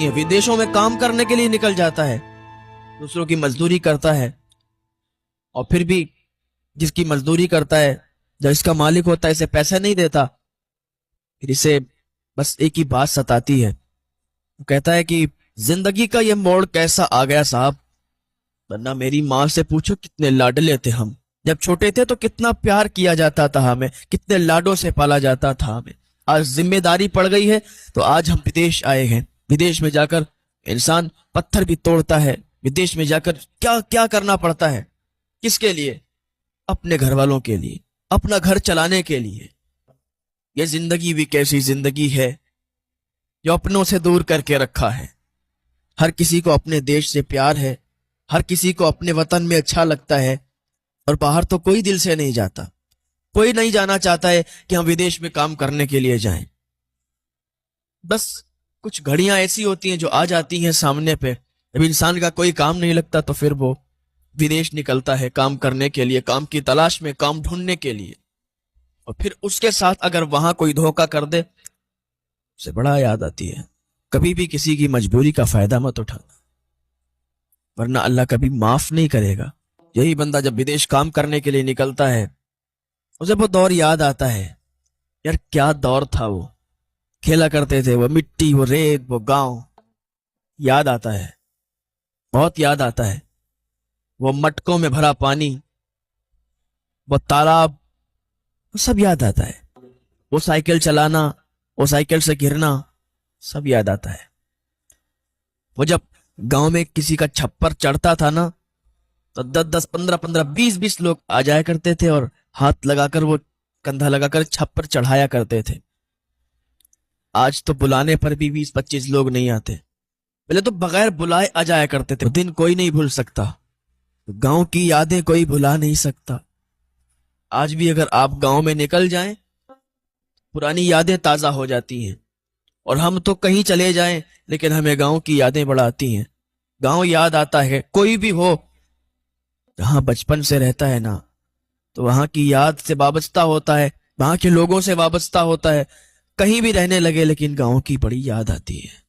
یہ विदेशों में काम करने के लिए निकल जाता है, दूसरों की मजदूरी करता है, और फिर भी जिसकी मजदूरी करता है, जब इसका मालिक होता है, इसे पैसे नहीं देता, फिर इसे बस एक ही बात सताती है। वो कहता है कि जिंदगी का ये मोड़ कैसा आ गया साहब, वरना मेरी माँ से पूछो कितने लाडले थे हम, जब छोटे थे तो कितना प्यार किया जाता था हमें, कितने लाडों से पाला जाता था हमें। आज जिम्मेदारी पड़ गई है तो आज हम विदेश आए हैं। विदेश में जाकर इंसान पत्थर भी तोड़ता है, विदेश में जाकर क्या क्या करना पड़ता है, किसके लिए? अपने घर वालों के लिए, अपना घर चलाने के लिए। ये जिंदगी भी कैसी जिंदगी है जो अपनों से दूर करके रखा है। हर किसी को अपने देश से प्यार है, हर किसी को अपने वतन में अच्छा लगता है, और बाहर तो कोई दिल से नहीं जाता। कोई नहीं जाना चाहता है कि हम विदेश में काम करने के लिए जाएं। बस कुछ घड़ियां ऐसी होती हैं जो आ जाती हैं सामने पे, जब इंसान का कोई काम नहीं लगता तो फिर वो विदेश निकलता है काम करने के लिए, काम की तलाश में, काम ढूंढने के लिए। और फिर उसके साथ अगर वहां कोई धोखा कर दे, उसे बड़ा याद आती है। कभी भी किसी की मजबूरी का फायदा मत उठाना, वरना अल्लाह कभी माफ नहीं करेगा। यही बंदा जब विदेश काम करने के लिए निकलता है, उसे वो दौर याद आता है। यार क्या दौर था वो, खेला करते थे, वो मिट्टी, वो रेत, वो गांव याद आता है, बहुत याद आता है। वो मटकों में भरा पानी, वो तालाब, वो सब याद आता है। वो साइकिल चलाना, वो साइकिल से गिरना, सब याद आता है। वो जब गांव में किसी का छप्पर चढ़ता था ना, तो 10-10, 15-15, 20-20 लोग आ जाया करते थे और हाथ लगाकर, वो कंधा लगाकर छप्पर चढ़ाया करते थे। आज तो बुलाने पर भी 20-25 लोग नहीं आते। पहले तो बगैर बुलाए आ जाया करते थे। दिन कोई नहीं भूल सकता, गांव की यादें कोई भुला नहीं सकता। आज भी अगर आप गांव में निकल जाएं, पुरानी यादें ताजा हो जाती हैं। और हम तो कहीं चले जाएं, लेकिन हमें गांव की यादें बड़ा आती हैं। गांव याद आता है। कोई भी हो जहां बचपन से रहता है ना, तो वहां की याद से वाबस्ता होता है, वहां के लोगों से वाबस्ता होता है। कहीं भी रहने लगे लेकिन गांव की बड़ी याद आती है।